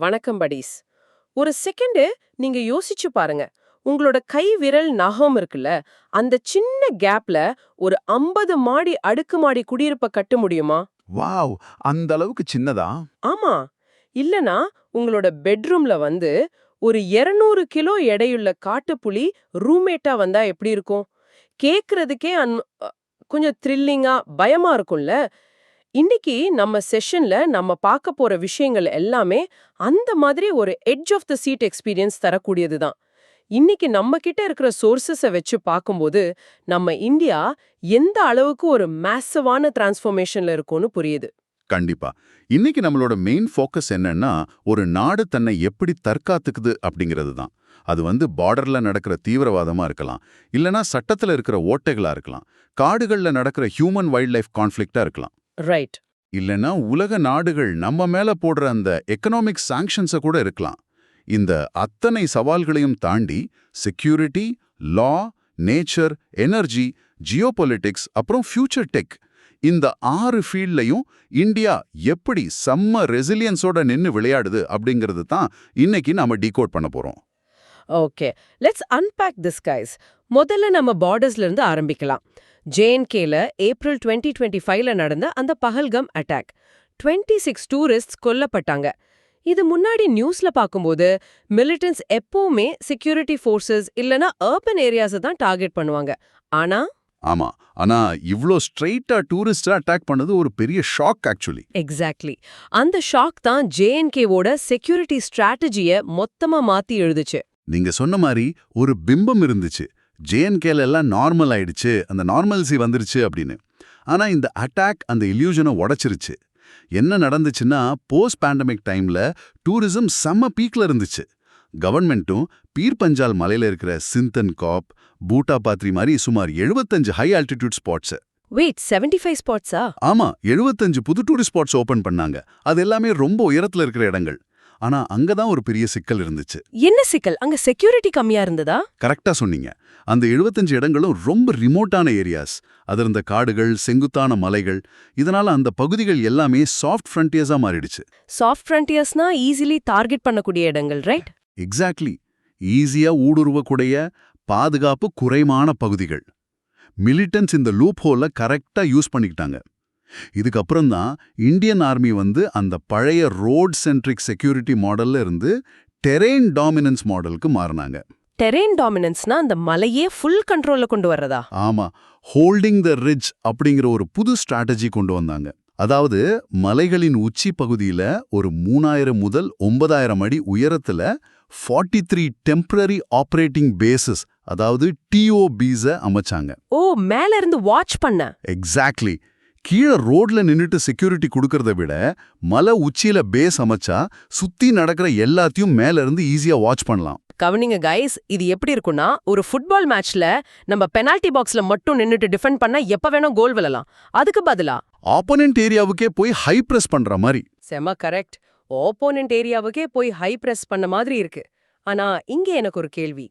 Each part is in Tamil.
வணக்கம் buddies. ஒரு செகண்ட் நீங்க யோசிச்சு பாருங்க. உங்களோட கை விரல் நகம் இருக்குல்ல, அந்த சின்ன கேப்ல ஒரு 50 மாடி அடுக்குமாடி குடியிருப்ப கட்ட முடியுமா? வாவ்! அந்த அளவுக்கு சின்னதா? ஆமா. இல்லனா உங்களோட பெட்ரூம்ல ஒரு 200 கிலோ எடையுள்ள காட்டுப்புலி ரூம்மேட்டா வந்தா எப்படி இருக்கும்? கேக்குறதுக்கே கொஞ்சம் த்ரில்லிங்கா பயமா இருக்கும்ல. இன்னைக்கு நம்ம செஷன்ல நம்ம பார்க்க போற விஷயங்கள் எல்லாமே அந்த மாதிரி ஒரு edge of the seat experience தரக்கூடியது தான். இன்னைக்கு நம்ம கிட்ட இருக்கிற சோர்சஸை வச்சு பார்க்கும்போது நம்ம இந்தியா எந்த அளவுக்கு ஒரு மேசிவான டிரான்ஸ்ஃபர்மேஷன்ல இருக்கும்னு புரியுது. கண்டிப்பா. இன்னைக்கு நம்மளோட மெயின் ஃபோக்கஸ் என்னன்னா, ஒரு நாடு தன்னை எப்படி தற்காத்துக்குது அப்படிங்கிறது தான். அது பார்டர்ல நடக்கிற தீவிரவாதமா இருக்கலாம், இல்லனா சட்டத்துல இருக்கிற ஓட்டைகளா இருக்கலாம், காடுகள்ல நடக்கிற ஹியூமன் வைல்ட் லைஃப் கான்ஃப்ளிக்ட்டா இருக்கலாம். ரைட். இல்லனா உலக நாடுகள் நம்ம மேல போடுற அந்த எக்கனாமிக் சாங்ஷன்ஸ கூட இருக்கலாம். இந்த அத்தனை சவால்களையும் தாண்டி செக்யூரிட்டி, லா, நேச்சர், எனர்ஜி, ஜியோபொலிட்டிக்ஸ் அப்புறம் ஃபியூச்சர் டெக், இந்த 6 ஃபீல்ட்லையும் இந்தியா எப்படி செம்ம ரெசிலியன்ஸோட நின்னு விளையாடுது அப்படிங்கிறது தான் இன்னைக்கு நாம டீகோட் பண்ண போறோம். Okay, let's unpack this guys. முதல்ல நம்ம பார்டர்ஸ்ல இருந்து ஆரம்பிக்கலாம். ஜேஎன்கேல ஏப்ரல் 2025ல நடந்த அந்த பஹல்கம் அட்டாக், 26 டூரிஸ்ட்ஸ் கொல்லப்பட்டாங்க. இது முன்னாடி நியூஸ்ல பார்க்கும்போது மிலிட்டன்ஸ் எப்பவுமே செக்யூரிட்டி ஃபோர்சஸ் இல்லனா அர்பன் ஏரியாஸை தான் டார்கெட் பண்ணுவாங்க. ஆனா ஆமா, ஆனா இவ்ளோ ஸ்ட்ரெயிட்டா டூரிஸ்டா அட்டாக் பண்ணது ஒரு பெரிய ஷாக் ஆக்சுவலி. எக்ஸாக்ட்லி. அந்த ஷாக் தான் ஜேஎன்கேவோட செக்யூரிட்டி ஸ்ட்ராட்டஜியை மொத்தமா மாத்தி எழுதுச்சு. நீங்க சொன்ன மாதிரி ஒரு பிம்பம் இருந்துச்சு, ஜேஎன்கேல எல்லாம் நார்மல் ஆயிடுச்சு, அந்த நார்மல்சி வந்துருச்சு அப்படின்னு. ஆனா இந்த அட்டாக் அந்த இல்யூஷனை உடைச்சிருச்சு. என்ன நடந்துச்சுன்னா, போஸ்ட் பேண்டமிக் டைம்ல டூரிசம் செம்ம பீக்ல இருந்துச்சு. கவர்மெண்ட்டும் பீர் பஞ்சால் மலையில இருக்கிற சிந்தன் காப், பூட்டா பாத்ரி மாதிரி சுமார் 75 ஹை ஆல்டிடியூட் ஸ்பாட்ஸ். வெயிட், 75 ஸ்பாட்ஸா? ஆமா, 75 புது டூரிஸ்ட் ஸ்பாட்ஸ் ஓபன் பண்ணாங்க. அது எல்லாமே ரொம்ப உயரத்துல இருக்கிற இடங்கள். ஆனா அங்கதான் ஒரு பெரிய சிக்கல் இருந்துச்சு. என்ன சிக்கல்? அங்க செக்யூரிட்டி கம்மியா இருந்ததா? கரெக்டா சொன்னீங்க. அந்த 75 இடங்களும் ரொம்ப ரிமோட்டான ஏரியாஸ். அது இருந்த காடுகள், செங்குத்தான மலைகள். இதனால அந்த பகுதிகள் எல்லாமே சாஃப்ட் ஃப்ரண்டியர்ஸா மாறிடுச்சு. சாஃப்ட் ஃப்ரண்டியர்ஸ்னா ஈஸிலி டார்கெட் பண்ணக்கூடிய இடங்கள், ரைட்? எக்ஸாக்ட்லி. ஈஸியா ஊடுருவக்கூடிய, பாதுகாப்பு குறைவான பகுதிகள். மிலிட்டன்ஸ் இந்த லூப் ஹோலை கரெக்டா யூஸ் பண்ணிக்கிட்டாங்க. இதுக்கப்புறம் தான் இந்தியன் ஆர்மி அந்த பழைய ரோட் சென்ட்ரிக் செக்யூரிட்டி மாடல்ல இருந்து டெரெயின் டாமினன்ஸ் மாடலுக்கு மாறினாங்க. டெரெயின் டாமினன்ஸ்னா அந்த மலையே ஃபுல் கண்ட்ரோல்ல கொண்டு வர்றதா? ஆமா, ஹோல்டிங் த ரிட்ஜ் அப்படிங்கிற ஒரு புது ஸ்ட்ராட்டஜி கொண்டு வந்தாங்க. அதாவது மலைகளின் உச்சி பகுதியில ஒரு 3000 முதல் 9000 அடி உயரத்துல 43 டெம்பரரி ஆபரேட்டிங் பேசஸ், அதாவது டிஓபிஸ அமைச்சாங்க. ஓ, மேல இருந்து வாட்ச் பண்ண. எக்ஸாக்ட்லி. கீழே ரோட்ல நின்னுட்டு செக்யூரிட்டி கொடுக்கறத விட மலை உச்சியில பேஸ் அமைச்சா சுத்தி நடக்கிற எல்லாத்தையும் மேல இருந்து ஈஸியா வாட்ச் பண்ணலாம். கவனிங்க கைஸ், இது எப்படி இருக்குன்னா, ஒரு ஃபுட்பால் மேட்ச்ல நம்ம பெனால்டி பாக்ஸ்ல மட்டும் நின்னுட்டு டிஃபெண்ட் பண்ணா எப்ப வேணும் கோல் விழலாம். அதுக்கு பதிலா ஆப்போனன்ட் ஏரியாவுக்கே போய் ஹை பிரஸ் பண்ற மாதிரி. செம கரெக்ட். ஆப்போனன்ட் ஏரியாவுக்கே போய் ஹை பிரஸ் பண்ண மாதிரி இருக்கு. ஆனா இங்க எனக்கு ஒரு கேள்வி.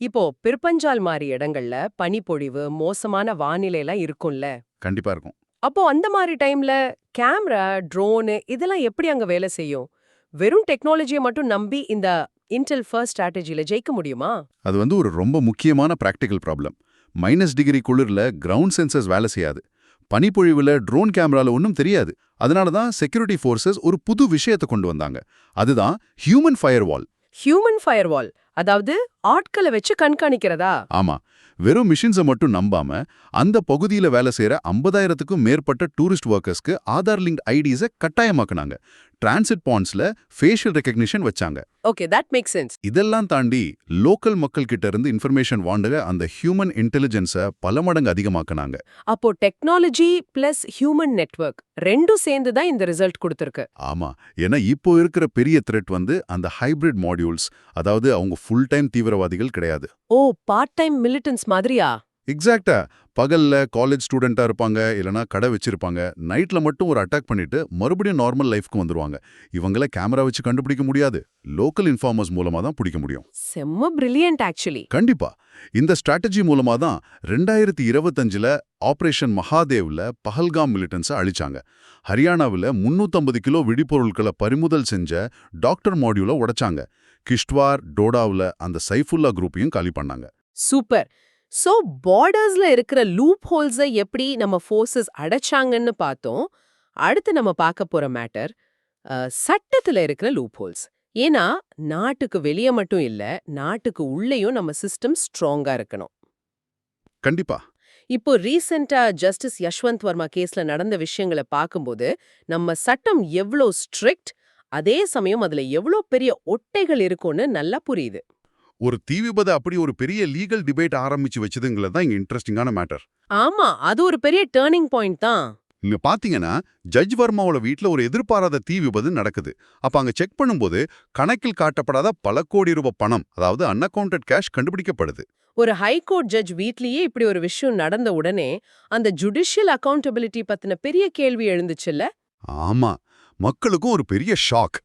இப்போ பிற்பஞ்சால் மாதிரி இடங்கள்ல பனிப்பொழிவு, மோசமான வானிலை எல்லாம் இருக்கும்ல? கண்டிப்பா இருக்கும். அப்போ அந்த மாதிரி டைம்ல கேமரா, ட்ரோனு இதெல்லாம் எப்படி அங்க வேலை செய்யும்? வெறும் டெக்னாலஜியை மட்டும் நம்பி இந்த இன்டெல் ஃபர்ஸ்ட் ஸ்ட்ராட்டஜில ஜெயிக்க முடியுமா? அது ஒரு ரொம்ப முக்கியமான பிராக்டிக்கல் ப்ராப்ளம். -டிகிரி குளிர்ல கிரவுண்ட் சென்சர்ஸ் வேலை செய்யாது. பனிப்பொழிவுல ட்ரோன் கேமரால ஒன்றும் தெரியாது. அதனால தான் செக்யூரிட்டி ஃபோர்சஸ் ஒரு புது விஷயத்தை கொண்டு வந்தாங்க. அதுதான் ஹியூமன் ஃபயர்வால். ஹியூமன் ஃபயர்வால், அதாவது ஆட்களை வச்சு கண்காணிக்கிறதா? ஆமா, வெறும் மிஷின்ஸை மட்டும் நம்பாம அந்த பகுதியில வேலை செய்யற 50,000க்கும் மேற்பட்ட டூரிஸ்ட் ஒர்க்கர்ஸ்க்கு ஆதார் லிங்க் ஐடிஸை கட்டாயமாக்குனாங்க. டிரான்சிட் பாயிண்ட்ஸ்ல ஃபேஷியல் ரெகக்னிஷன் வச்சாங்க. Okay, that makes sense. இதெல்லாம் தாண்டி லோக்கல் மக்கள் கிட்ட இருந்து இன்ஃபர்மேஷன் வாண்டுக அந்த ஹியூமன் இன்டெலிஜென்ஸை பல மடங்கு அதிகமாக்குனாங்க. அப்போ டெக்னாலஜி பிளஸ் ஹியூமன் நெட்வொர்க் ரெண்டும் சேர்ந்து தான் இந்த ரிசல்ட் கொடுத்திருக்கு. ஆமா, ஏன்னா இப்போ இருக்கிற பெரிய த்ரெட் அந்த ஹைபிரிட் மாடியூல்ஸ், அதாவது அவங்க ஃபுல் டைம் தீவிரவாதிகள் கிடையாது. ஓ, பார்ட் டைம் மிலிட்டன்ஸ் மாதிரியா? எக்ஸாக்டா. பகல்ல காலேஜ் ஸ்டூடெண்டா இருப்பாங்க, இல்லனா கடை வச்சிருப்பாங்க. நைட்ல மட்டும் ஒரு அட்டாக் பண்ணிட்டு மறுபடியும் நார்மல் லைஃப்க்கு வந்துருவாங்க. இவங்கள கேமரா வச்சு கண்டுபிடிக்க முடியாது. லோக்கல் இன்ஃபார்மர்ஸ் மூலமா தான் பிடிக்க முடியும். செம்ம பிரில்லியன்ட் ஆக்சுவலி. கண்டிப்பா. இந்த ஸ்ட்ராட்டஜி மூலமா தான் 2025ல ஆபரேஷன் மகாதேவ்ல பஹல்காம் மிலிட்டன்ஸை அழிச்சாங்க. ஹரியானாவில் 350 கிலோ வெடிபொருட்களை பறிமுதல் செஞ்ச டாக்டர் மாடியூலை உடைச்சாங்க. கிஷ்ட்வார், டோடாவில் அந்த சைஃபுல்லா குரூப்பையும் காலி பண்ணாங்க. சூப்பர். சோ பார்டர்ஸ்ல இருக்கிற லூப் ஹோல்ஸை எப்படி நம்ம ஃபோர்சஸ் அடைச்சாங்கன்னு பார்த்தோம். அடுத்து நம்ம பார்க்க போற மேட்டர் சட்டத்துல இருக்கிற லூப் ஹோல்ஸ். ஏன்னா நாட்டுக்கு வெளியே மட்டும் இல்ல, நாட்டுக்கு உள்ளேயும் நம்ம சிஸ்டம் ஸ்ட்ராங்கா இருக்கணும். கண்டிப்பா. இப்போ ரீசெண்டா ஜஸ்டிஸ் யஷ்வந்த் வர்மா கேஸ்ல நடந்த விஷயங்களை பார்க்கும்போது நம்ம சட்டம் எவ்வளோ ஸ்ட்ரிக்ட், அதே சமயம் அதுல எவ்வளோ பெரிய ஒட்டைகள் இருக்கும்னு நல்லா புரியுது. ஒரு தீ விபத்து அப்படி ஒரு பெரிய லீகல் டிபேட் ஆரம்பிச்சு வச்சதுங்கிறது தான் இங்க இன்ட்ரெஸ்டிங்கான மேட்டர். ஆமா, அது ஒரு பெரிய டர்னிங் பாயிண்ட் தான். இங்க பாத்தீங்கன்னா ஜட்ஜ் வர்மாவோட வீட்ல ஒரு எதிர்பாராத தீ விபத்து நடக்குது. அப்ப அங்க செக் பண்ணும்போது கணக்கில் காட்டப்படாத பல கோடி ரூபாய் பணம், அதாவது அன்அக்கவுண்டட் கேஷ் கண்டுபிடிக்கப்படுது. ஒரு ஹைகோர்ட் ஜட்ஜ் வீட்லயே இப்படி ஒரு விஷயம் நடந்த உடனே அந்த ஜுடிஷியல் அக்கவுண்டபிலிட்டி பத்தின பெரிய கேள்வி எழுந்துச்சுல்ல. ஆமா, மக்களுக்கும் ஒரு பெரிய ஷாக்.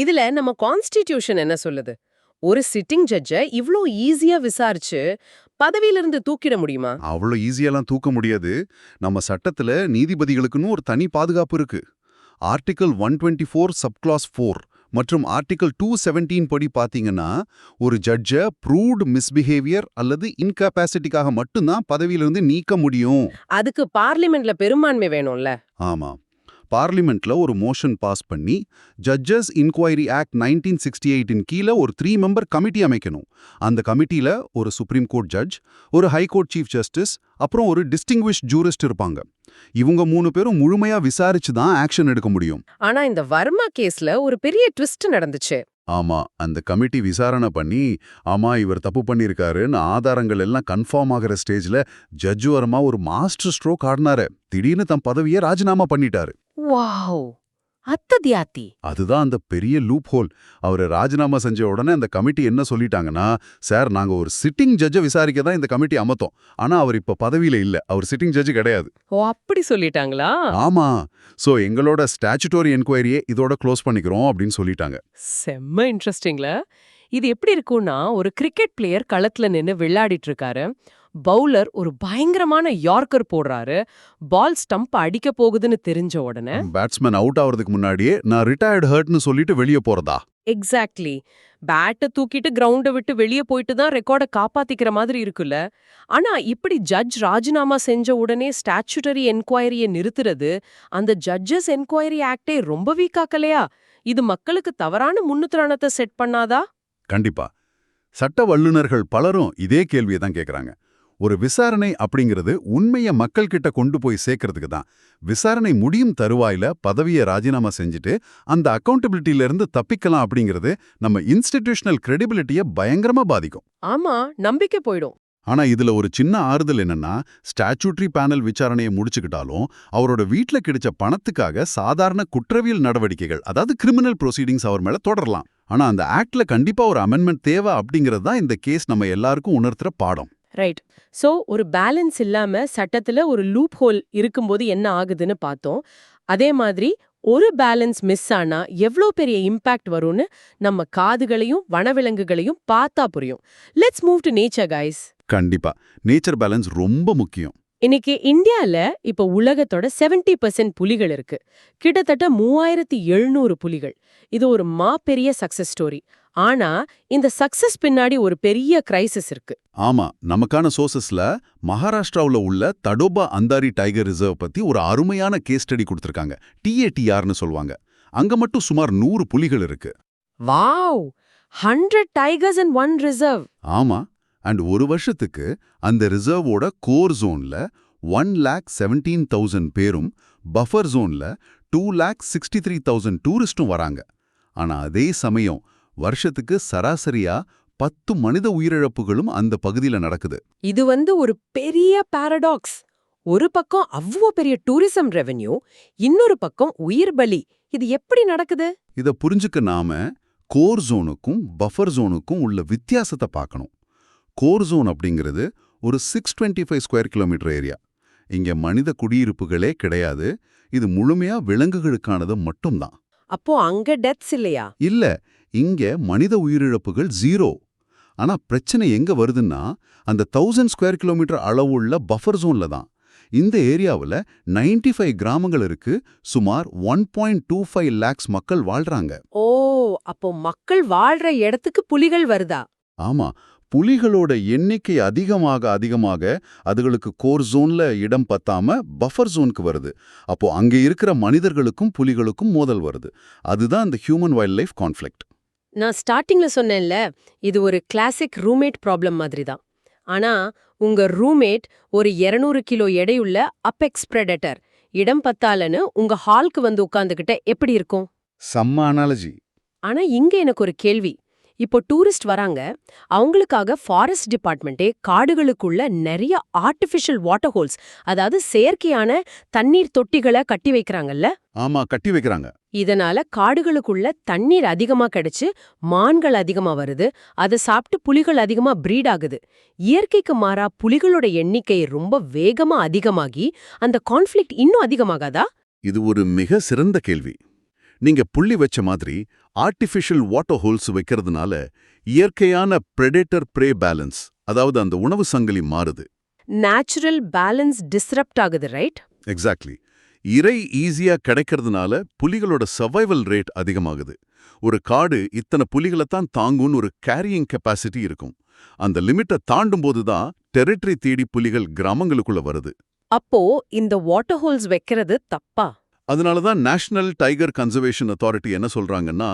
இதுல நம்ம கான்ஸ்டிடியூஷன் என்ன சொல்லுது? ஒரு சிட்டிங் ஜட்ஜ இவ்ளோ ஈஸியா விசாரிச்சு பதவியிலிருந்து தூக்கிட முடியுமா? அவ்வளோ ஈஸியெல்லாம் தூக்க முடியாது. நம்ம சட்டத்துல நீதிபதிகளுக்குன்னு ஒரு தனி பாதுகாப்பு இருக்கு. ஆர்டிகல் 124 சப்கிளாஸ் 4 மற்றும் ஆர்டிகல் 217 படி பாத்தீங்கன்னா ஒரு ஜட்ஜ ப்ரூவ்டு மிஸ்பிஹேவியர் அல்லது இன்கேபாசிட்டிக்காக மட்டும்தான் பதவியிலிருந்து நீக்க முடியும். அதுக்கு பார்லிமெண்ட்ல பெரும்பான்மை வேணும்ல. ஆமா, பார்லிமெண்ட்ல ஒரு மோஷன் பாஸ் பண்ணி ஜட்ஜஸ் இன்கொயரி ஆக்ட் 1968 கீழே ஒரு 3 மெம்பர் கமிட்டி அமைக்கணும். அந்த கமிட்டியில ஒரு சுப்ரீம் கோர்ட் ஜட்ஜ், ஒரு ஹை கோர்ட் சீஃப் ஜஸ்டிஸ், அப்புறம் ஒரு டிஸ்டிங்விஷ்ட் ஜூரிஸ்ட் இருப்பாங்க. இவங்க 3 பேரும் முழுமையா விசாரிச்சு தான் ஆக்ஷன் எடுக்க முடியும். ஆனா இந்த வர்மா கேஸ்ல ஒரு பெரிய ட்விஸ்ட் நடந்துச்சு. ஆமா, அந்த கமிட்டி விசாரணை பண்ணி ஆமா இவர் தப்பு பண்ணியிருக்காருன்னு ஆதாரங்கள் எல்லாம் கன்ஃபார்ம் ஆகிற ஸ்டேஜ்ல ஜட்ஜ் வர்மா ஒரு மாஸ்டர் ஸ்ட்ரோக் ஆடினாரு. திடீர்னு தம் பதவியை ராஜினாமா பண்ணிட்டாரு. வாவ், அத்ததியாத்தி. அதுதான் அந்த பெரிய லூப் ஹோல். அவரை ராஜினாமா செஞ்ச உடனே அந்த கமிட்டி என்ன சொல்லிட்டாங்கன்னா, சார் நாங்க ஒரு சிட்டிங் ஜட்ஜை விசாரிக்க தான் இந்த கமிட்டி அமத்தோம். ஆனா அவர் இப்ப பதவியில இல்ல, அவர் சிட்டிங் ஜட்ஜ் கிடையாது. ஓ, அப்படி சொல்லிட்டாங்களா? ஆமா, சோ எங்களோட ஸ்டாச்சுட்டோரி என்கொயரியே இதோட க்ளோஸ் பண்ணிக்கிறோம் அப்படின்னு சொல்லிட்டாங்க. செம்ம இன்ட்ரெஸ்டிங்ல. இது எப்படி இருக்கும்னா, ஒரு கிரிக்கெட் பிளேயர் களத்துல நின்னு விளையாடிட்டு இருக்காரு. பவுலர் ஒரு பயங்கரமான யார்க்கர் போடுறாரு. பால் ஸ்டம்ப் அடிக்க போகுதுன்னு தெரிஞ்ச உடனே பேட்ஸ்மேன் அவுட் ஆவறதுக்கு முன்னாடியே நான் ரிட்டையர்ட் ஹர்ட்னு சொல்லிட்டு வெளியே போறதா? எக்ஸாக்ட்லி. பேட்டை தூக்கிட்டு கிரவுண்டை விட்டு வெளியே போயிட்டு தான் ரெக்கார்டை காப்பாத்திக்கிற மாதிரி இருக்குல்ல. ஆனா இப்படி ஜட்ஜ் ராஜினாமா செஞ்ச உடனே ஸ்டாச்சுட்டரி என்கொயரியை நிறுத்துறது அந்த ஜட்ஜஸ் என்கொயரி ஆக்டே ரொம்ப வீக்காக்கலையா? இது மக்களுக்கு தவறான முன்னுதாரணத்தை செட் பண்ணாதா? கண்டிப்பா. சட்ட வல்லுநர்கள் பலரும் இதே கேள்வியை தான் கேக்குறாங்க. ஒரு விசாரணை அப்படிங்கிறது உண்மையை மக்கள் கிட்ட கொண்டு போய் சேர்க்கறதுக்கு தான். விசாரணை முடியும் தருவாயில பதவியை ராஜினாமா செஞ்சுட்டு அந்த அக்கௌண்டபிலிட்டியில இருந்து தப்பிக்கலாம் அப்படிங்கிறது நம்ம இன்ஸ்டிடியூஷனல் கிரெடிபிலிட்டியை பயங்கரமா பாதிக்கும். ஆமா, நம்பிக்கை போயிடும். ஆனா இதுல ஒரு சின்ன ஆறுதல் என்னன்னா, ஸ்டாச்சுட்டரி பேனல் விசாரணையை முடிச்சுக்கிட்டாலும் அவரோட வீட்ல கிடைச்ச பணத்துக்காக சாதாரண குற்றவியல் நடவடிக்கைகள், அதாவது கிரிமினல் ப்ரொசீடிங்ஸ் அவர் மேல தொடரலாம். ஆனா அந்த ஆக்ட்ல கண்டிப்பா ஒரு அமெண்ட்மெண்ட் தேவை அப்படிங்கிறது தான் இந்த கேஸ் நம்ம எல்லாருக்கும் உணர்த்துற பாடம். ரைட். சோ ஒரு பேலன்ஸ் இல்லாம சட்டத்துல ஒரு லூப் ஹோல் இருக்கும்போது என்ன ஆகுதுன்னு பார்த்தோம். அதே மாதிரி ஒரு பேலன்ஸ் மிஸ் ஆனா எவ்ளோ பெரிய இம்பாக்ட் வரும்னு நம்ம காதுகளையும் வனவிலங்குகளையும் பார்த்தா புரியும். Let's move to nature guys. கண்டிப்பா நேச்சர் பேலன்ஸ் ரொம்ப முக்கியம். இன்னைக்கு இந்தியால இப்ப உலகத்தோட 70% புலிகள் இருக்கு. கிட்டத்தட்ட 3700 புலிகள். இது ஒரு மாபெரிய சக்சஸ் ஸ்டோரி. ஆனா இந்த சக்சஸ் பின்னாடி ஒரு பெரிய கிரைசிஸ் இருக்கு. ஆமா, நமக்கான சோர்சஸ்ல மகாராஷ்டிராவுல உள்ள தடோபா அந்தாரி டைகர் ரிசர்வ் பத்தி ஒரு அருமையான கேஸ் ஸ்டடி கொடுத்திருக்காங்க. TATRன்னு சொல்வாங்க. அங்க மட்டும் சுமார் 100 புலிகள் இருக்கு. Wow, 100 tigers in one reserve. ஆமா, அண்ட் ஒரு வருஷத்துக்கு அந்த ரிசர்வோட கோர் ஜோன்ல 1,17,000 பேரும், பஃபர் ஜோன்ல 2,63,000 டூரிஸ்டும் வராங்க. ஆனா அதே சமயம் வருஷத்துக்கு சராசரியா 10 மனித உயிரிழப்புகளும் அந்த பகுதியில நடக்குது. இது ஒரு பெரிய பாரடாக்ஸ். ஒரு பக்கம் அவ்வளோ பெரிய டூரிசம் ரெவென்யூ, இன்னொரு பக்கம் உயிர் பலி. இது எப்படி நடக்குது? இத புரிஞ்சுக்க நாம கோர் ஜோனுக்கும் பஃபர் ஜோனுக்கும் உள்ள வித்தியாசத்தை பார்க்கணும். கோர் ஜோன் அப்படிங்கிறது ஒரு 625 ஸ்கொயர் கிலோமீட்டர் ஏரியா. இங்க மனித குடியிருப்புகளே கிடையாது. இது முழுமையா விலங்குகளுக்கானது மட்டும்தான். அப்போ அங்க டெத்ஸ் இல்லையா? இல்ல, இங்க மனித உயிரிழப்புகள் 0. ஆனா பிரச்சனை எங்க வருதுன்னா அந்த 1000 ஸ்கொயர் கிலோமீட்டர் அளவுள்ள பஃபர் ஜோன்ல தான். இந்த ஏரியாவுல 95 கிராமங்கள் இருக்கு. சுமார் 1.25 lakhs மக்கள் வாழ்றாங்க. ஓ, அப்போ மக்கள் வாழ்ற இடத்துக்கு புலிகள் வருதா? ஆமா, புலிகளோட எண்ணிக்கை அதிகமாக அதுகளுக்கு கோர் ஜோன்ல இடம் பத்தாம பஃபர் ஜோனுக்கு வருது. அப்போ அங்க இருக்கிற மனிதர்களுக்கும் புலிகளுக்கும் மோதல் வருது. அதுதான் இந்த ஹியூமன் வைல்ட் லைஃப் கான்ஃப்ளிக்ட். நான் ஸ்டார்டிங்ல சொன்னேன்ல, இது ஒரு கிளாசிக் ரூம்மேட் ப்ராப்ளம் மாதிரி தான். ஆனா உங்க ரூம்மேட் ஒரு 200 கிலோ எடையுள்ள அபெக்ஸ் பிரெடேட்டர். இடம் பத்தாலன்னு உங்க ஹால்க்கு வந்து உட்கார்ந்துகிட்ட எப்படி இருக்கும்? செம்ம அனாலஜி. ஆனா இங்க எனக்கு ஒரு கேள்வி. இப்போ டூரிஸ்ட் வராங்க, அவங்களுக்காக ஃபாரஸ்ட் டிபார்ட்மெண்ட்டே காடுகளுக்குள்ள நிறைய ஆர்டிஃபிஷியல் வாட்டர் ஹோல்ஸ், அதாவது செயற்கையான தண்ணீர் தொட்டிகளை கட்டி வைக்கிறாங்கல்ல. ஆமா, கட்டி வைக்கிறாங்க. இதனால காடுகளுக்குள்ள தண்ணீர் அதிகமா கிடைச்சு மான்கள் அதிகமா வருது. அதை சாப்பிட்டு புலிகள் அதிகமா பிரீட் ஆகுது. இயற்கைக்கு மாறா புலிகளோட எண்ணிக்கை ரொம்ப வேகமா அதிகமாகி அந்த கான்ஃப்ளிக்ட் இன்னும் அதிகமாகாதா? இது ஒரு மிக சிறந்த கேள்வி. நீங்க புள்ளி வச்ச மாதிரி ஆர்டிஃபிஷியல் வாட்டர் ஹோல்ஸ் வைக்கிறதுனால இயற்கையான பிரெடேட்டர் பிரே பேலன்ஸ், அதாவது அந்த உணவு சங்கிலி மாறுது. நேச்சுரல் பேலன்ஸ் டிஸ்ரப்ட் ஆகுது, ரைட்? எக்ஸாக்ட்லி. இறை ஈஸியா கிடைக்கிறதுனால புலிகளோட சர்வைவல் ரேட் அதிகமாகுது. ஒரு காடு இத்தனை புலிகளைத்தான் தாங்கும்னு ஒரு கேரியிங் கெப்பாசிட்டி இருக்கும். அந்த லிமிட்டை தாண்டும் போதுதான் டெரிட்டரி தேடி புலிகள் கிராமங்களுக்குள்ள வருது. அப்போ இந்த வாட்டர் ஹோல்ஸ் வைக்கிறது தப்பா? அதனால தான் நேஷனல் டைகர் கன்சர்வேஷன் அத்தாரிட்டி என்ன சொல்றாங்கன்னா,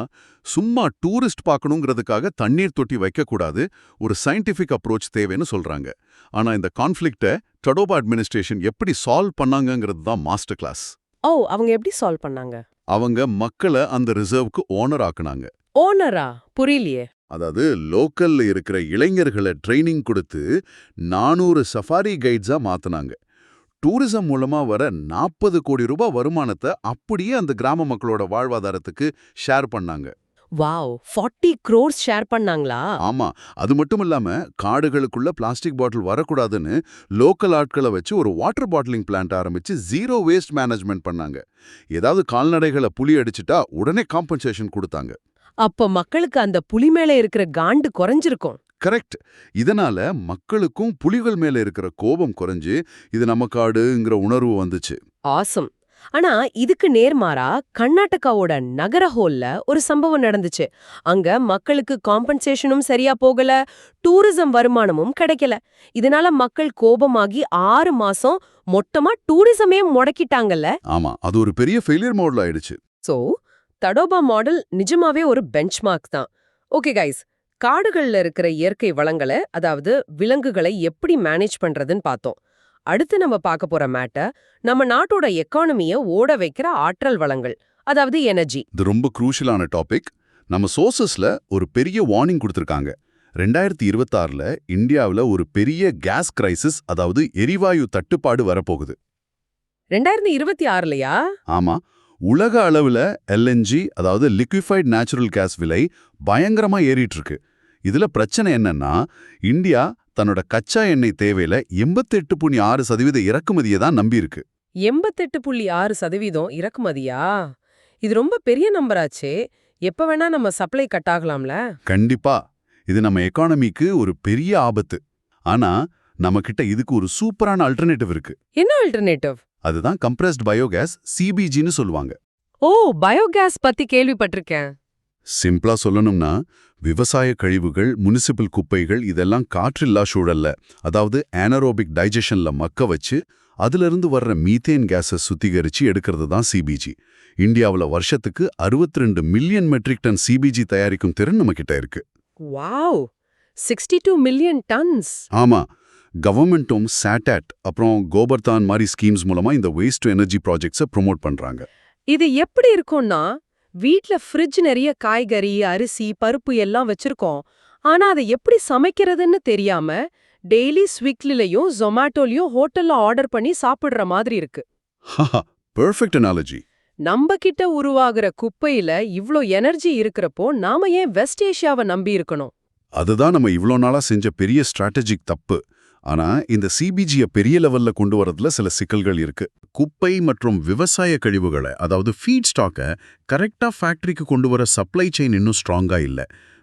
சும்மா டூரிஸ்ட் பார்க்கணுங்கிறதுக்காக தண்ணீர் தொட்டி வைக்கக்கூடாது, ஒரு சயின்டிஃபிக் அப்ரோச் தேவைன்னு சொல்றாங்க. ஆனா இந்த கான்ஃப்ளிக்ட்டை டடோபா அட்மினிஸ்ட்ரேஷன் எப்படி சால்வ் பண்ணாங்கங்கிறது தான் மாஸ்டர் கிளாஸ். ஓ, அவங்க எப்படி சால்வ் பண்ணாங்க? அவங்க மக்களை அந்த ரிசர்வ்க்கு ஓனர் ஆக்குனாங்க. ஓனரா? புரியலையே. அதாவது லோக்கல்ல இருக்கிற இளைஞர்களை ட்ரைனிங் கொடுத்து 400 சஃபாரி கைட்ஸா மாத்துனாங்க. டூரிசம் மூலமா வர 40 கோடி ரூபாய் வருமானத்தை அப்படியே அந்த கிராம மக்களோட வாழ்வாதாரத்துக்கு ஷேர் பண்ணாங்க. வாவ், 40 crores ஷேர் பண்ணாங்களா? ஆமா, அது மட்டும் இல்லாம காடுகளுக்குள்ள பிளாஸ்டிக் பாட்டில் வரக்கூடாதுன்னு லோக்கல் ஆட்களை வச்சு ஒரு வாட்டர் பாட்டிலிங் பிளான்ட் ஆரம்பிச்சு ஜீரோ வேஸ்ட் மேனேஜ்மெண்ட் பண்ணாங்க. ஏதாவது கால்நடைகளை புலி அடிச்சிட்டா உடனே காம்பன்சேஷன் கொடுத்தாங்க. அப்ப மக்களுக்கு அந்த புலி மேல இருக்கிற காண்டு குறைஞ்சிருக்கும். கரெக்ட். இதனால மக்களுக்கும் புலிகள் மேல இருக்கிற கோபம் குறைஞ்சு இது நம்ம காடுங்கிற உணர்வு வந்துச்சு. ஆசம். ஆனா இதுக்கு நேர்மாறா கர்நாடகாவோட நகர ஹோல்ல ஒரு சம்பவம் நடந்துச்சு. அங்க மக்களுக்கு காம்பன்சேஷனும் சரியா போகல, டூரிசம் வருமானமும் கிடைக்கல. இதனால மக்கள் கோபமாகி 6 மாசம் மொத்தமா டூரிசமே முடக்கிட்டாங்கல்ல. ஆமா, அது ஒரு பெரிய ஃபெயிலியர் மோட்ல ஆயிடுச்சு. சோ தடோபா மாடல் நிஜமாவே ஒரு பெஞ்ச்மார்க் தான். ஓகே கைஸ், காடுகள்ல இருக்கிற இயற்கை வளங்களை, அதாவது விலங்குகளை எப்படி மேனேஜ் பண்றதுன்னு பார்த்தோம். அடுத்து நம்ம பார்க்க போற மேட்டர் நம்ம நாட்டோட எக்கானமியை ஓட வைக்கிற ஆற்றல் வளங்கள், அதாவது எனர்ஜி. இது ரொம்ப குரூஷியலான டாபிக். நம்ம சோர்சஸ்ல ஒரு பெரிய வார்னிங் கொடுத்திருக்காங்க. 2026ல இந்தியாவுல ஒரு பெரிய கேஸ் கிரைசிஸ், அதாவது எரிவாயு தட்டுப்பாடு வரப்போகுது. 2026லயா? ஆமா, உலக அளவுல LNG, அதாவது லிக்விஃபைட் நேச்சுரல் கேஸ் விலை பயங்கரமா ஏறிட்டு இருக்கு. இதுல பிரச்சனை என்னன்னா, இந்தியா தன்னோட கச்சா எண்ணெய் தேவையில 88.6% இறக்குமதியை தான் நம்பி இருக்கு. 88.6% இறக்குமதியா? இது ரொம்ப பெரிய நம்பராச்சே. எப்ப வேணா நம்ம சப்ளை கட் ஆகலாம்ல? கண்டிப்பா, இது நம்ம எக்கானமிக்கு ஒரு பெரிய ஆபத்து. ஆனா நம்ம கிட்ட இதுக்கு ஒரு சூப்பரான அல்டர்னேட்டிவ் இருக்கு. என்ன ஆல்டர்னேட்டிவ்? அதுதான் கம்ப்ரஸ்ட் பயோகேஸ், CBGன்னு சொல்லுவாங்க. ஓ, பயோகேஸ் பத்தி கேள்விப்பட்டிருக்கேன். சிம்பிளா சொல்லணும்னா, விவசாய கழிவுகள், முனிசிபல் குப்பைகள் இதெல்லாம் காற்றில்லா சூழல்ல, அதாவது ஆனரோபிக் டைஜஷன்ல மக்க வச்சு அதிலிருந்து வர்ற மீத்தேன் கேஸை சுத்திகரிச்சு எடுக்கிறது தான் CBG. இந்தியாவுல வருஷத்துக்கு 62 மில்லியன் மெட்ரிக் டன் CBG தயாரிக்கும் திறன் நம்ம கிட்ட இருக்கு. Wow, 62 million tons. ஆமா, கவர்மெண்ட்டும் சாட்டாட் அப்புறம் கோபர்தான் மாதிரி ஸ்கீம்ஸ் மூலமா இந்த வேஸ்ட் டு எனர்ஜி ப்ராஜெக்ட்ஸை ப்ரொமோட் பண்றாங்க. இது எப்படி இருக்கும்னா, வீட்ல ஃப்ரிட்ஜ் நிறைய காய்கறி, அரிசி, பருப்பு எல்லாம் வச்சிருக்கோம். ஆனா அதை எப்படி சமைக்கிறதுன்னு தெரியாம டெய்லி ஸ்விக்கிலையும் ஜொமேட்டோலையும் ஹோட்டல்ல ஆர்டர் பண்ணி சாப்பிடுற மாதிரி இருக்கு. Perfect analogy. நம்ம கிட்ட உருவாகிற குப்பையில இவ்ளோ எனர்ஜி இருக்கிறப்போ நாம ஏன் வெஸ்ட் ஏஷியாவை நம்பி இருக்கணும்? அதுதான் நம்ம இவ்ளோ நாளா செஞ்ச பெரிய ஸ்ட்ராட்டஜிக் தப்பு. ஆனா இந்த CBGயை பெரிய லெவல்ல கொண்டு வரதுல சில சிக்கல்கள் இருக்கு. குப்பை மற்றும் விவசாய கழிவுகளை, அதாவது ஃபீட் ஸ்டாக்கை கரெக்டா ஃபேக்டரிக்கு கொண்டு வர சப்ளை செயின் இன்னும் ஸ்ட்ராங்கா இல்ல.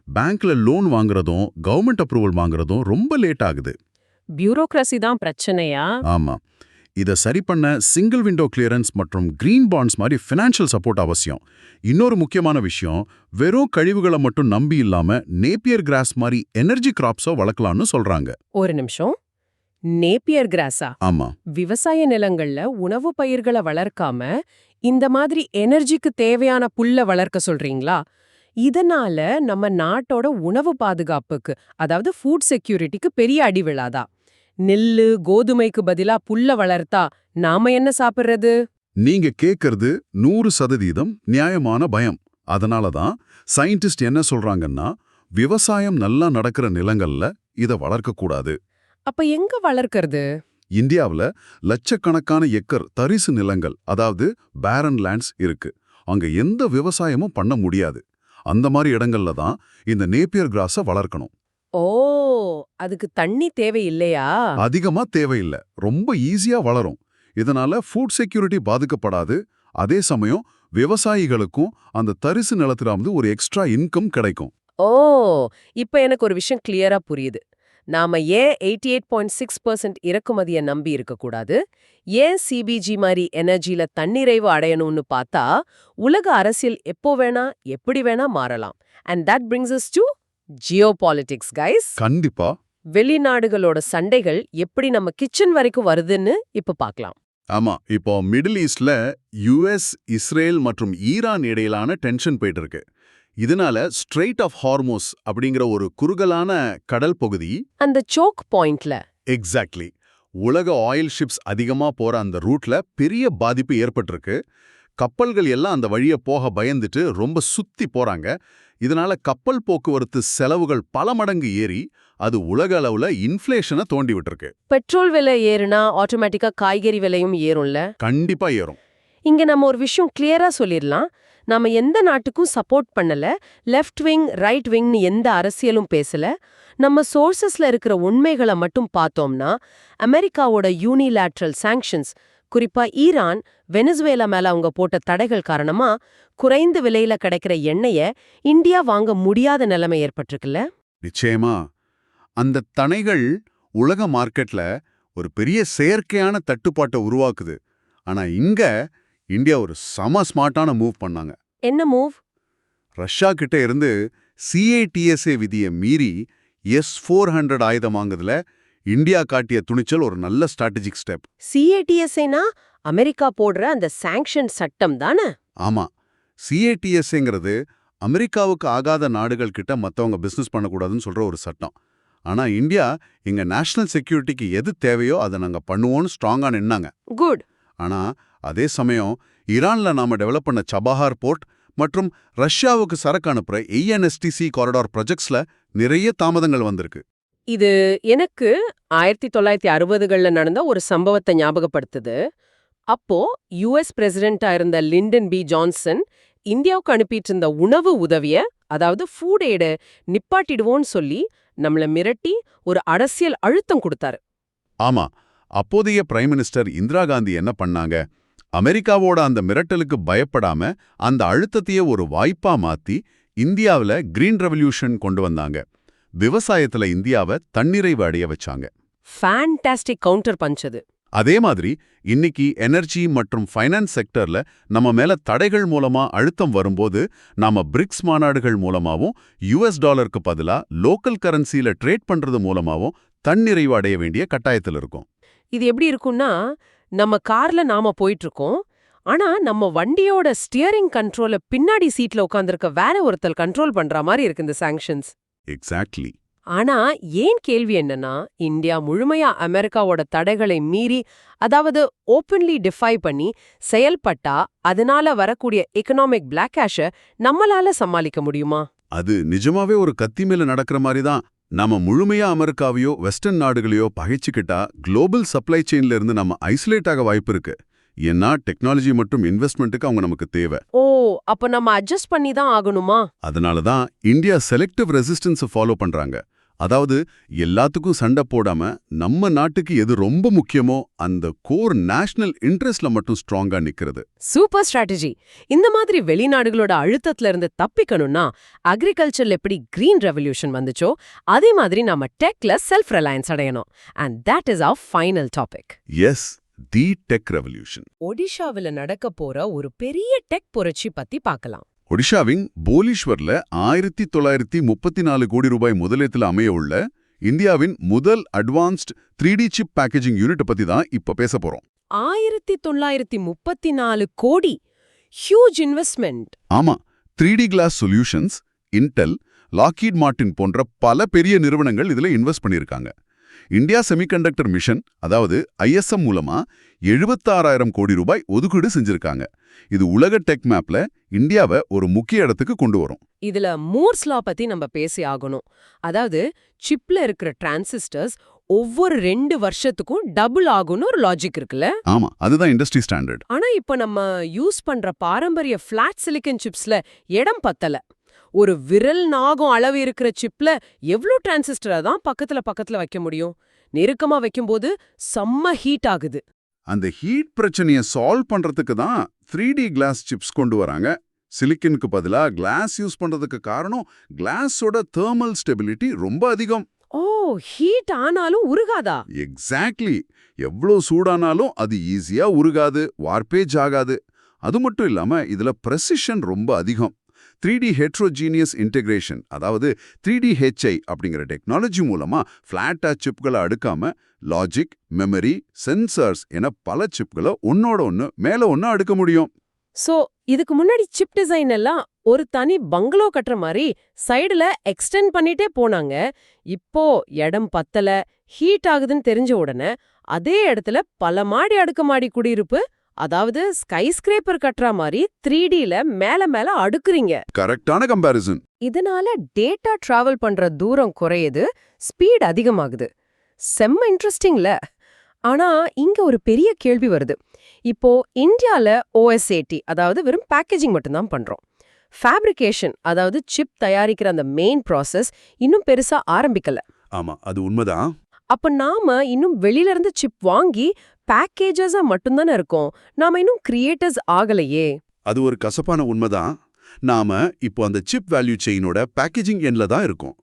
பேங்க்ல லோன் வாங்குறதும் கவர்மெண்ட் அப்ரூவல் வாங்குறதும் ரொம்ப லேட் ஆகுது. பியூரோக்ரசி தான் பிரச்சனையா? ஆமா, இதை சரி பண்ண சிங்கிள் விண்டோ கிளியரன்ஸ் மற்றும் கிரீன் பாண்ட்ஸ் மாதிரி ஃபினான்ஷியல் சப்போர்ட் அவசியம். இன்னொரு முக்கியமான விஷயம், வெறும் கழிவுகளை மட்டும் நம்பி இல்லாம நேப்பியர் கிராஸ் மாதிரி எனர்ஜி கிராப்ஸோ வளர்க்கலாம்னு சொல்றாங்க. ஒரு நிமிஷம். நேப்பியர் கிராஸா? ஆமா, விவசாய நிலங்கள்ல உணவு பயிர்களை வளர்க்காம இந்த மாதிரி எனர்ஜிக்கு தேவையான புல்ல வளர்க்க சொல்றீங்களா? இதனால நம்ம நாட்டோட உணவு பாதுகாப்புக்கு, அதாவது ஃபுட் செக்யூரிட்டிக்கு பெரிய அடி விழாதா? நெல்லு கோதுமைக்கு பதிலா புல்ல வளர்த்தா நாம என்ன சாப்பிடுறது? நீங்க கேட்கறது 100% நியாயமான பயம். அதனால தான் சயின்டிஸ்ட் என்ன சொல்றாங்கன்னா, விவசாயம் நல்லா நடக்கிற நிலங்கள்ல இத வளர்க்கக்கூடாது. அப்ப எங்க வளர்க்கறது? இந்தியாவுல லட்சக்கணக்கான ஏக்கர் தரிசு நிலங்கள், அதாவது பேரன் லேண்ட்ஸ் இருக்கு. அங்க எந்த விவசாயமும் பண்ண முடியாது. அந்த மாதிரி இடங்கள்ல தான் இந்த நேப்பியர் கிராஸ வளர்க்கணும். ஓ, அதுக்கு தண்ணி தேவையில்லையா? அதிகமா தேவையில்ல, ரொம்ப ஈஸியா வளரும். இதனால ஃபுட் செக்யூரிட்டி பாதிக்கப்படாது. அதே சமயம் விவசாயிகளுக்கும் அந்த தரிசு நிலத்திலிருந்து ஒரு எக்ஸ்ட்ரா இன்கம் கிடைக்கும். ஓ, இப்ப எனக்கு ஒரு விஷயம் கிளியரா புரியுது. நாம ஏன் 88.6% இறக்குமதிய நம்பி இருக்கக்கூடாது, ஏன் சிபிஜி மாதிரி எனர்ஜில தன்னிறைவு அடையணும்னு பார்த்தா, உலக அரசியல் எப்போ வேணா எப்படி வேணா மாறலாம். And that brings us to geopolitics guys. கண்டிப்பா. வெளிநாடுகளோட சண்டைகள் எப்படி நம்ம கிச்சன் வரைக்கும் வருதுன்னு இப்ப பார்க்கலாம். ஆமா, இப்போ மிடில் ஈஸ்ட்ல யுஎஸ், இஸ்ரேல் மற்றும் ஈரான் இடையிலான டென்ஷன் போயிட்டு இருக்கு. இதனால ஸ்ட்ரெய்ட் ஆஃப் ஹார்மோஸ் அப்படிங்கிற ஒரு குறுகலான கடல் பகுதி, அந்த சோக் பாயிண்ட்ல எக்ஸாக்ட்லி, உலக ஆயில் ஷிப்ஸ் அதிகமா போற அந்த ரூட்ல பெரிய பாதிப்பு ஏற்பட்டிருக்கு. கப்பல்கள் எல்லாம் அந்த வழிய போக பயந்துட்டு ரொம்ப சுத்தி போறாங்க. இதனால கப்பல் போக்குவரத்து செலவுகள் பல மடங்கு ஏறி அது உலக அளவுல இன்ஃப்ளேஷனை தோண்டி விட்டுருக்கு. பெட்ரோல் விலை ஏறுனா ஆட்டோமேட்டிக்கா காய்கறி விலையும் ஏறும்ல. கண்டிப்பா ஏறும். இங்க நம்ம ஒரு விஷயம் கிளியரா சொல்லிடலாம். நாம எந்த நாட்டுக்கும் சப்போர்ட் பண்ணல, லெஃப்ட் விங் ரைட் விங்னு எந்த அரசியலும் பேசல. நம்ம சோர்சஸ்ல இருக்கிற உண்மைகளை மட்டும் பார்த்தோம்னா, அமெரிக்காவோட யூனிலேட்ரல் சாங்ஷன்ஸ், குறிப்பா ஈரான், வெனிசுவேலா மேல அவங்க போட்ட தடைகள் காரணமா குறைந்த விலையில கிடைக்கிற எண்ணெய இந்தியா வாங்க முடியாத நிலைமை ஏற்பட்டிருக்குல்ல. நிச்சயமா. அந்த தடைகள் உலக மார்க்கெட்ல ஒரு பெரிய செயற்கையான தட்டுப்பாட்டை உருவாக்குது. ஆனா இங்க இந்தியா ஒரு செம ஸ்மார்ட்டான மூவ் பண்ணாங்க. என்ன மூவ்? ரஷ்யா கிட்ட இருந்து CATSA விதியை மீறி S-400 ஆயுதம் வாங்குதுல இந்தியா காட்டிய துணிச்சல் ஒரு நல்ல ஸ்ட்ராட்டஜிக் ஸ்டெப். CATSAனா அமெரிக்கா போடுற அந்த சாங்ஷன் சட்டம் தானே? ஆமா, CATSAங்கிறது அமெரிக்காவுக்கு ஆகாத நாடுகள் கிட்ட மத்தவங்க பிசினஸ் பண்ணக்கூடாதுன்னு சொல்ற ஒரு சட்டம். ஆனா இந்தியா எங்க நேஷனல் செக்யூரிட்டிக்கு எது தேவையோ அதை நாங்க பண்ணுவோம்னு ஸ்ட்ராங்கா நின்னாங்க. குட். ஆனா அதே சமயம் ஈரான்ல நாம டெவலப் பண்ண சபஹார் போர்ட் மற்றும் ரஷ்யாவுக்கு சரக்கு அனுப்புற ANSTC காரிடார் ப்ராஜெக்ட்ஸ்ல நிறைய தாமதங்கள் வந்திருக்கு. இது எனக்கு 1960கள்ல நடந்த ஒரு சம்பவத்தை ஞாபகப்படுத்துது. அப்போ US பிரசிடென்ட்டா இருந்த லிண்டன் B. ஜான்சன் இந்தியாவுக்கு அனுப்பிட்டு இருந்த உணவு உதவிய, அதாவது ஃபுட் எய்ட நிப்பாட்டிடுவோன்னு சொல்லி நம்மள மிரட்டி ஒரு அரசியல் அழுத்தம் கொடுத்தாரு. ஆமா, அப்போதைய பிரைம் மினிஸ்டர் இந்திரா காந்தி என்ன பண்ணாங்க, அமெரிக்காவோட அந்த மிரட்டலுக்கு பயப்படாம அந்த அழுத்தத்தையே ஒரு வாய்ப்பா மாத்தி இந்தியாவுல கிரீன் ரெவல்யூஷன் கொண்டு வந்தாங்க. விவசாயத்துல இந்தியாவை தன்னிறைவு அடைய வச்சாங்க. ஃபேண்டாஸ்டிக் கவுண்டர் பஞ்ச் அது. அதே மாதிரி இன்னைக்கு எனர்ஜி மற்றும் ஃபைனான்ஸ் செக்டர்ல நம்ம மேல தடைகள் மூலமா அழுத்தம் வரும்போது நாம பிரிக்ஸ் மாநாடுகள் மூலமாவும் US டாலருக்கு பதிலா லோக்கல் கரன்சில ட்ரேட் பண்றது மூலமாவும் தன்னிறைவு அடைய வேண்டிய கட்டாயத்தில் இருக்கும். இது எப்படி இருக்கும்னா, நம்ம கார்ல நாம போயிட்டு இருக்கோம். ஆனா நம்ம வண்டியோட ஸ்டியரிங் கண்ட்ரோல பின்னாடி சீட்ல உட்கார்ந்திருக்க வேற ஒருத்தர் கண்ட்ரோல் பண்ற மாதிரி இருக்கு இந்த சாங்ஷன்ஸ். எக்ஸாக்ட்லி. ஆனா ஏன் கேள்வி என்னன்னா, இந்தியா முழுமையா அமெரிக்காவோட தடைகளை மீறி, அதாவது ஓப்பன்லி டிஃபை பண்ணி செயல்பட்டா அதனால வரக்கூடிய எகனாமிக் பிளாக் கேஷ நம்மளால சமாளிக்க முடியுமா? அது நிஜமாவே ஒரு கத்தி மேல நடக்கிற மாதிரி தான். நாம முழுமையா அமெரிக்காவையோ வெஸ்டர்ன் நாடுகளையோ பகைச்சுக்கிட்டா குளோபல் சப்ளை செயின்ல இருந்து நம்ம ஐசோலேட் ஆக வாய்ப்பு இருக்கு. ஏன்னா டெக்னாலஜி மற்றும் இன்வெஸ்ட்மெண்ட்டுக்கு அவங்க நமக்கு தேவை. ஓ, அப்ப நம்ம அட்ஜஸ்ட் பண்ணி தான் ஆகணுமா? அதனால தான் இந்தியா செலக்டிவ் ரெசிஸ்டன்ஸை ஃபாலோ பண்றாங்க. அதாவது எல்லாத்துக்கும் சண்டை போடாம நம்ம நாட்டுக்கு எது ரொம்ப முக்கியமோ அந்த கோர் நேஷனல் இன்ட்ரெஸ்ட்ல மட்டும் ஸ்ட்ராங்கா நிக்கிறது. Super strategy. இந்த மாதிரி வெளிநாடுகளோட அழுத்தத்துல இருந்து தப்பிக்கணும்னா அக்ரிகல்ச்சர்ல எப்படி கிரீன் ரெவல்யூஷன் வந்துச்சோ அதே மாதிரி நாம டெக்ல செல்ஃப் ரிலையன்ஸ் அடையணும். And that is our final topic. Yes, the tech revolution. ஒடிஷாவில நடக்க போற ஒரு பெரிய டெக் புரட்சி பத்தி பார்க்கலாம். ஒடிஷாவின் போலீஸ்வர்ல 1934 கோடி ரூபாய் முதலீட்டுல அமைய உள்ள இந்தியாவின் முதல் advanced 3D chip packaging unit பத்தி தான் இப்ப பேச போறோம். 1934 கோடி, ஹியூஜ் இன்வெஸ்ட்மெண்ட். ஆமா, 3D glass solutions, Intel, Lockheed Martin போன்ற பல பெரிய நிறுவனங்கள் இதுல இன்வெஸ்ட் பண்ணியிருக்காங்க. இந்தியா செமிகண்டக்டர் மிஷன், அதாவது ISM மூலமா 76,000 கோடி ரூபாய் ஒதுக்கீடு செஞ்சிருக்காங்க. இது உலக டெக் மேப்ல இந்தியாவை ஒரு முக்கிய இடத்துக்கு கொண்டு வரும். இதுல மூர்ஸ் லா பத்தி நம்ம பேசி ஆகணும். அதாவது சிப்ல இருக்கிற டிரான்சிஸ்டர்ஸ் ஒவ்வொரு 2 வருஷத்துக்கும் டபுள் ஆகும்னு ஒரு லாஜிக் இருக்குல்ல. ஆமா, அதுதான் இண்டஸ்ட்ரி ஸ்டாண்டர்ட். ஆனா இப்ப நம்ம யூஸ் பண்ற பாரம்பரிய பிளாட் சிலிக்கன் சிப்ஸ்ல இடம் பத்தல. ஒரு விரல் நாகம் அளவு இருக்கிற சிப்ல எவ்ளோ டிரான்சிஸ்டரை தான் பக்கத்துல வைக்க முடியும்? நெருக்கமா வைக்கும்போது செம்ம ஹீட் ஆகுது. அந்த ஹீட் பிரச்சனையை சால்வ் பண்றதுக்கு தான் 3D கிளாஸ் சிப்ஸ் கொண்டு வராங்க. சிலிக்கனுக்கு பதிலா கிளாஸ் யூஸ் பண்றதுக்கு காரணம் கிளாஸோட தெர்மல் ஸ்டெபிலிட்டி ரொம்ப அதிகம். ஓ, ஹீட் ஆனாலும் உருகாதா? எக்ஸாக்ட்லி. எவ்வளோ சூடானாலும் அது ஈஸியா உருகாது, வார்பேஜ் ஆகாது. அது மட்டும் இல்லாம இதுல பிரெசிஷன் ரொம்ப அதிகம். 3D ஹெட்ரோஜீனியஸ் இன்டெகிரேஷன், அதாவது 3DHI அப்படிங்கிற டெக்னாலஜி மூலமா ஃபிளாட்டா சிப்களை அடுக்காம லாஜிக், மெமரி, சென்சார்ஸ் என பல சிப்களை ஒன்னோட ஒன்னு மேல ஒன்னு அடுக்க முடியும். சோ இதுக்கு முன்னாடி சிப் டிசைன் எல்லாம் ஒரு தனி பங்களோ கட்டுற மாதிரி சைடுல எக்ஸ்டெண்ட் பண்ணிட்டே போனாங்க. இப்போ இடம் பத்தல, ஹீட் ஆகுதுன்னு தெரிஞ்ச உடனே அதே இடத்துல பல மாடி அடுக்குமாடி குடியிருப்பு, அதாவது ஸ்கை ஸ்கிரேப்பர் கட்டுற மாதிரி 3Dல மேல அடுக்குறீங்க. கரெக்டான கம்பேரிசன். இதனால டேட்டா டிராவல் பண்ற தூரம் குறையுது, ஸ்பீட் அதிகமாகுது. செம்ம இன்ட்ரெஸ்டிங்ல. ஆனா இங்க ஒரு பெரிய கேள்வி வருது. இப்போ இந்தியால OSAT, அதாவது வெறும் பேக்கேஜிங் மட்டும்தான் பண்றோம். ஃபேப்ரிகேஷன், அதாவது சிப் தயாரிக்கிற அந்த மெயின் ப்ராசஸ் இன்னும் பெருசா ஆரம்பிக்கல. ஆமா, அது உண்மைதான். அப்ப நாம இன்னும் வெளியில இருந்து சிப் வாங்கி பேக்கேஜஸா மட்டும்தானே இருக்கோம். நாம இன்னும் கிரியேட்டர்ஸ் ஆகலையே. அது ஒரு கசப்பான உண்மைதான். நாம இப்போ அந்த சிப் வேல்யூ செயினோட பேக்கேஜிங் எண்ட்ல தான் இருக்கோம்.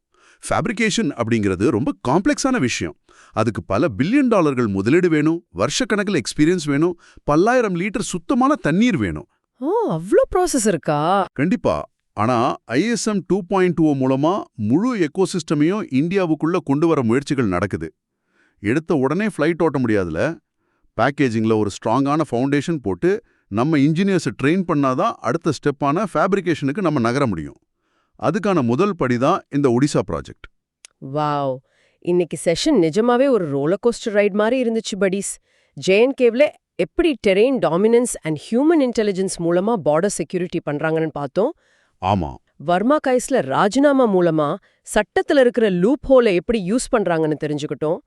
ஃபேப்ரிகேஷன் அப்படிங்கிறது ரொம்ப காம்ப்ளெக்ஸான விஷயம். அதுக்கு பல பில்லியன் டாலர்கள் முதலீடு வேணும், வருஷக்கணக்கில் எக்ஸ்பீரியன்ஸ் வேணும், 10,000 லிட்டர் சுத்தமான தண்ணீர் வேணும். ஓ, அவ்ளோ ப்ராசஸ் இருக்கா? கண்டிப்பா. ஆனா ISM 2.0 மூலமா முழு எக்கோசிஸ்டமையும் இந்தியாவுக்குள்ள கொண்டு வர முயற்சிகள் நடக்குது. எடுத்த உடனே ஃப்ளைட் ஓட்ட முடியாதுல. பேக்கேஜிங்ல ஒரு ஸ்ட்ராங்கான ஃபவுண்டேஷன் போட்டு நம்ம இன்ஜினியர்ஸை ட்ரெயின் பண்ணாதான் அடுத்த ஸ்டெப்பான ஃபேப்ரிகேஷனுக்கு நம்ம நகர முடியும். அதுக்கான முதல் படிதான் இந்த ஒடிசா ப்ராஜெக்ட். வாவ், இன்னைக்கு செஷன் நிஜமாவே ஒரு ரோலர் கோஸ்டர் ரைட் மாதிரி இருந்துச்சு படீஸ். JNKல எப்படி terrain dominance and human intelligence மூலமா பார்டர் செக்யூரிட்டி பண்றாங்கன்னு பார்த்தோம். ஆமா, வர்மா கைஸ்ல ராஜினாமா மூலமா சட்டத்துல இருக்கிற லூப் ஹோலை எப்படி யூஸ் பண்றாங்கன்னு தெரிஞ்சுக்கிட்டோம்.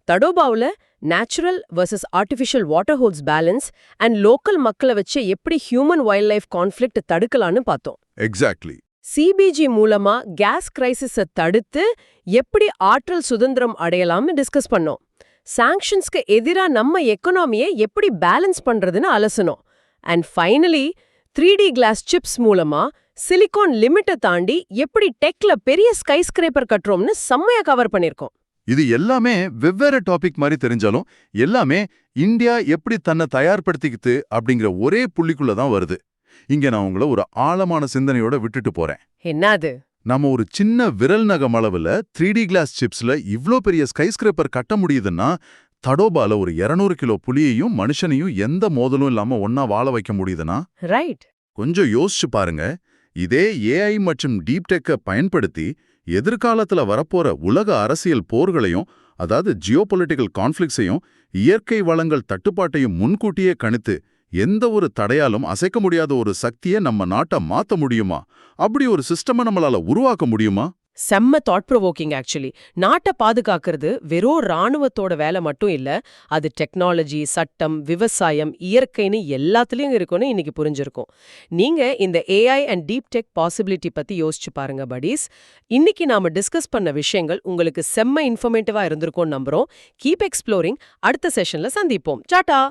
தடோபாவுல natural versus artificial water holes balance and local மக்களை வச்சு எப்படி ஹியூமன் வைல்ட் லைஃப் கான்ஃப்ளிக்ட் தடுக்கலான்னு பார்த்தோம். எக்ஸாக்ட்லி. CBG மூலமா கேஸ் கிரைசிஸை தடுத்து எப்படி ஆற்றல் சுதந்திரம் அடையலாம்னு டிஸ்கஸ் பண்ணோம். சாங்ஷன்ஸ்க்கு எதிரா நம்ம எக்கனாமியை எப்படி பேலன்ஸ் பண்றதுன்னு அலசனோம். And finally 3D glass chips மூலமா சிலிகான் லிமிட்டை தாண்டி எப்படி டெக்ல பெரிய ஸ்கை ஸ்கிரேப்பர் கட்டுறோம்னு செம்மையா கவர் பண்ணிருக்கோம். இது எல்லாமே வெவ்வேறு டாபிக் மாதிரி தெரிஞ்சாலும் எல்லாமே இந்தியா எப்படி தன்னை தயார்படுத்திக்கிட்டு அப்படிங்கிற ஒரே புள்ளிக்குள்ள தான் வருது. இங்க நான் உங்களை ஒரு ஆழமான சிந்தனையோட விட்டுட்டு போறேன். என்னது? நம்ம ஒரு சின்ன விரல் நகம் அளவுல 3D கிளாஸ் சிப்ஸ்ல இவ்ளோ பெரிய ஸ்கைஸ்கிரேப்பர் கட்ட முடியுதுன்னா, தடோபால ஒரு 200 கிலோ புலியையும் மனுஷனையும் எந்த மோதலும் இல்லாம ஒன்னா வாழ வைக்க முடியுதுன்னா, ரைட். கொஞ்சம் யோசிச்சு பாருங்க. இதே AI மற்றும் டீப் டெக்கை பயன்படுத்தி எதிர்காலத்துல வரப்போற உலக அரசியல் போர்களையும், அதாவது ஜியோபொலிட்டிக்கல் கான்ஃப்ளிக்ஸையும், இயற்கை வளங்கள் தட்டுப்பாட்டையும் முன்கூட்டியே கணித்து எந்த ஒரு தடையாலும் அசைக்க முடியாத ஒரு சக்தியை நம்ம நாட்டை மாத்த முடியுமா? அப்படி ஒரு சிஸ்டமை நம்மளால உருவாக்க முடியுமா? செம்ம தாட் ப்ரொவோக்கிங் ஆக்சுவலி. நாட்டை பாதுகாக்கிறது வெறும் ராணுவத்தோட வேலை மட்டும் இல்ல, அது டெக்னாலஜி, சட்டம், விவசாயம், இயற்கைன்னு எல்லாத்துலயும் இருக்குன்னு இன்னைக்கு புரிஞ்சிருக்கும். நீங்க இந்த AI and deep tech possibility பத்தி யோசிச்சு பாருங்க படீஸ். இன்னைக்கு நாம டிஸ்கஸ் பண்ண விஷயங்கள் உங்களுக்கு செம்ம இன்ஃபர்மேட்டிவா இருந்திருக்கும்னு நம்புறோம். Keep exploring. அடுத்த செஷன்ல சந்திப்போம். டாடா.